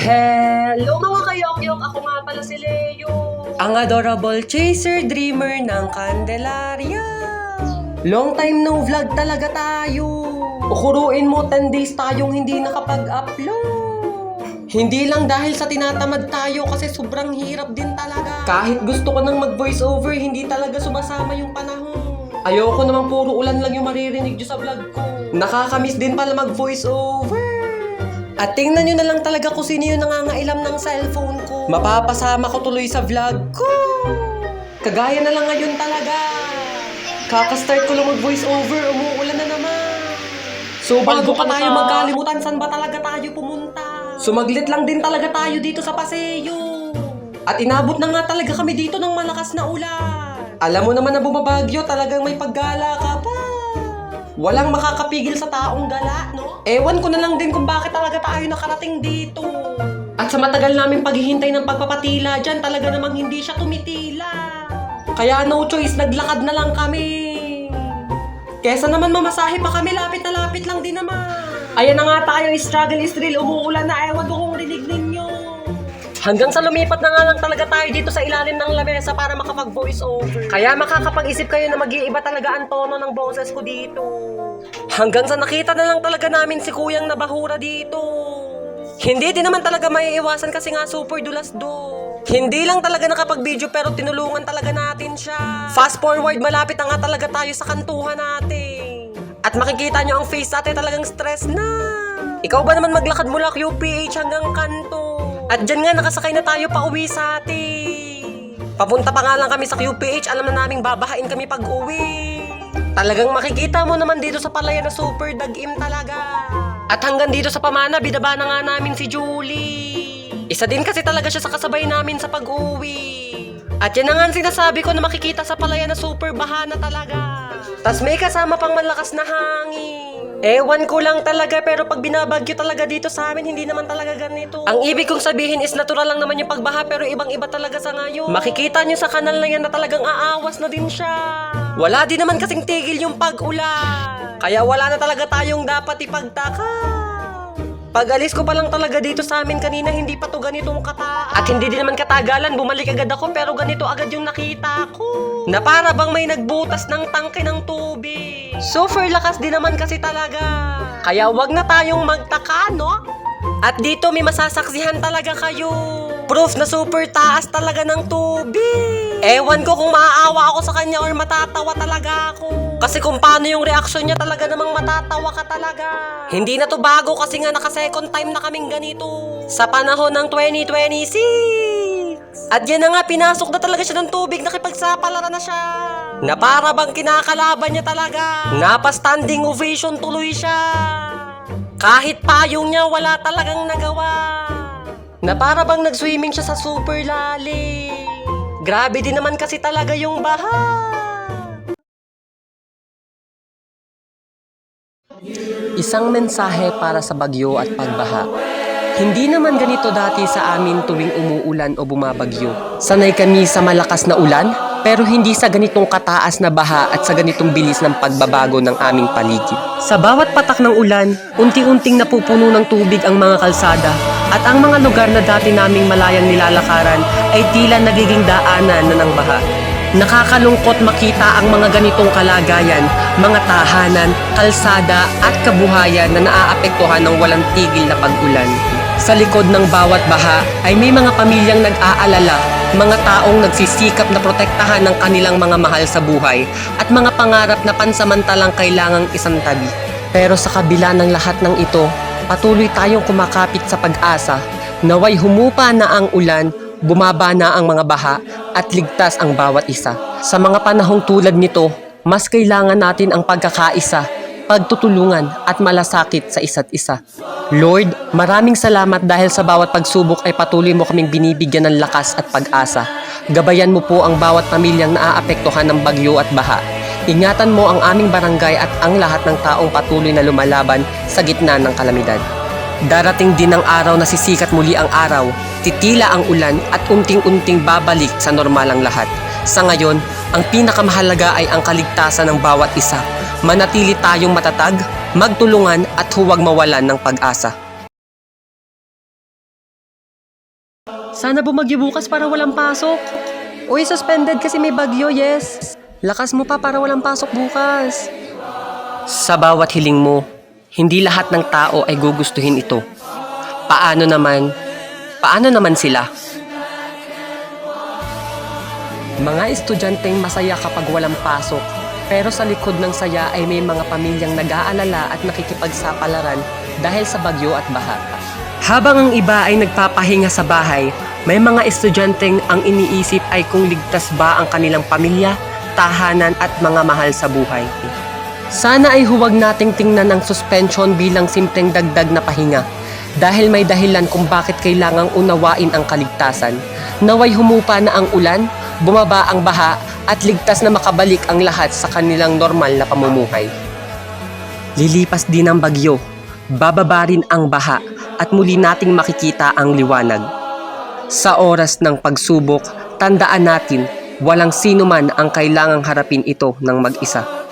Hello mga kayokyok! Ako nga pala si Leo. Ang adorable chaser dreamer ng Candelaria. Long time no vlog talaga tayo. Ukuruin mo 10 days tayong hindi nakapag-upload. Hindi lang dahil sa tinatamad tayo kasi sobrang hirap din talaga. Kahit gusto ko nang mag-voice over, hindi talaga sumasama yung panahon. Ayoko naman puro ulan lang yung maririnig nyo sa vlog ko. Nakakamiss din pala mag-voice over. At tingnan nyo na lang talaga kung sino yung nangangailam ng cellphone ko. Mapapasama ko tuloy sa vlog ko. Kagaya na lang ngayon talaga. Kakastart ko lang mag-voice over, umuulan na naman. So bago pa tayo magkalimutan, saan ba talaga tayo pumunta? Sumaglit lang din talaga tayo dito sa Paseo. At inabot na nga talaga kami dito ng malakas na ulan. Alam mo naman na bumabagyo, talagang may paggala ka pa. Walang makakapigil sa taong gala, no? Ewan ko na lang din kung bakit talaga tayo nakarating dito. At sa matagal namin paghihintay ng pagpapatila dyan, talaga namang hindi siya tumitila. Kaya no choice, naglakad na lang kami. Kesa naman mamasahe pa kami, lapit na lapit lang din naman. Ayan na nga tayo, struggle is real, umuulan na, ewan ko kung rinig ninyo. Hanggang sa lumipat na nga lang talaga tayo dito sa ilalim ng lamesa para makapag-voice over. Kaya makakapag-isip kayo na mag-iiba talaga ang tono ng boses ko dito. Hanggang sa nakita na lang talaga namin si Kuyang Nabahura dito. Hindi din naman talaga maiiwasan kasi nga super dulas do. Hindi lang talaga nakapag-video pero tinulungan talaga natin siya. Fast forward, malapit na nga talaga tayo sa kantuhan natin. At makikita nyo ang face natin talagang stress na. Ikaw ba naman maglakad mula QPH hanggang kanto? At dyan nga nakasakay na tayo pa uwi sa atin. Papunta pa nga lang kami sa QPH, alam na naming babahain kami pag uwi. Talagang makikita mo naman dito sa Palayan na super dagim talaga. At hanggang dito sa Pamana, binaba na nga namin si Julie. Isa din kasi talaga siya sa kasabay namin sa pag-uwi. At yan na nga ang sinasabi ko na makikita sa Palayan na super baha na talaga. Tas may kasama pang malakas na hangin. Ewan ko lang talaga pero pag binabagyo talaga dito sa amin, hindi naman talaga ganito. Ang ibig kong sabihin is natural lang naman yung pagbaha pero ibang-iba talaga sa ngayon. Makikita nyo sa kanal na yan na talagang aawas na din siya. Wala din naman kasing tigil yung pag-ulan. Kaya wala na talaga tayong dapat ipagtaka. Pag alis ko pa lang talaga dito sa amin kanina, hindi pa to ganitong kataas. At hindi din naman katagalan, bumalik agad ako pero ganito agad yung nakita ko. Na para bang may nagbutas ng tangke ng tubig. Super lakas din naman kasi talaga. Kaya wag na tayong magtaka, no? At dito may masasaksihan talaga kayo. Proof na super taas talaga ng tubig. Ewan ko kung maaawa ako sa kanya or matatawa talaga ako. Kasi kung paano yung reaksyon niya talaga namang matatawa ka talaga. Hindi na to bago kasi nga naka-second time na kaming ganito. Sa panahon ng 2026. At yan na nga, pinasok na talaga siya ng tubig, nakipagsapalaran na siya. Na para bang kinakalaban niya talaga. Napa-standing ovation tuloy siya. Kahit payong niya wala talagang nagawa. Na para bang nag-swimming siya sa super lalim. Grabe din naman kasi talaga yung baha. Isang mensahe para sa bagyo at pagbaha. Hindi naman ganito dati sa amin tuwing umuulan o bumabagyo. Sanay kami sa malakas na ulan, pero hindi sa ganitong kataas na baha at sa ganitong bilis ng pagbabago ng aming paligid. Sa bawat patak ng ulan, unti-unting napupuno ng tubig ang mga kalsada at ang mga lugar na dati naming malayang nilalakaran ay tila nagiging daanan na ng baha. Nakakalungkot makita ang mga ganitong kalagayan, mga tahanan, kalsada at kabuhayan na naaapektuhan ng walang tigil na pag-ulan. Sa likod ng bawat baha ay may mga pamilyang nag-aalala, mga taong nagsisikap na protektahan ng kanilang mga mahal sa buhay at mga pangarap na pansamantalang kailangang isantabi. Pero sa kabila ng lahat ng ito, patuloy tayong kumakapit sa pag-asa, naway humupa na ang ulan, bumaba na ang mga baha at ligtas ang bawat isa. Sa mga panahong tulad nito, mas kailangan natin ang pagkakaisa, pagtutulungan at malasakit sa isa't isa. Lord, maraming salamat dahil sa bawat pagsubok ay patuloy mo kaming binibigyan ng lakas at pag-asa. Gabayan mo po ang bawat pamilyang naaapektuhan ng bagyo at baha. Ingatan mo ang aming barangay at ang lahat ng taong patuloy na lumalaban sa gitna ng kalamidad. Darating din ang araw na sisikat muli ang araw, titila ang ulan at unting-unting babalik sa normal ang lahat. Sa ngayon, ang pinakamahalaga ay ang kaligtasan ng bawat isa. Manatili tayong matatag, magtulungan at huwag mawalan ng pag-asa. Sana bumagyo bukas para walang pasok. Uy, suspended kasi may bagyo, yes. Lakas mo pa para walang pasok bukas. Sa bawat hiling mo, hindi lahat ng tao ay gugustuhin ito. Paano naman sila? Mga estudyanteng masaya kapag walang pasok, pero sa likod ng saya ay may mga pamilyang nag-aalala at nakikipagsapalaran dahil sa bagyo at baha. Habang ang iba ay nagpapahinga sa bahay, may mga estudyanteng ang iniisip ay kung ligtas ba ang kanilang pamilya, tahanan at mga mahal sa buhay. Sana ay huwag nating tingnan ang suspension bilang simpleng dagdag na pahinga dahil may dahilan kung bakit kailangang unawain ang kaligtasan. Naway humupa na ang ulan, bumaba ang baha at ligtas na makabalik ang lahat sa kanilang normal na pamumuhay. Lilipas din ang bagyo, bababa rin ang baha at muli nating makikita ang liwanag. Sa oras ng pagsubok, tandaan natin, walang sino man ang kailangang harapin ito ng mag-isa.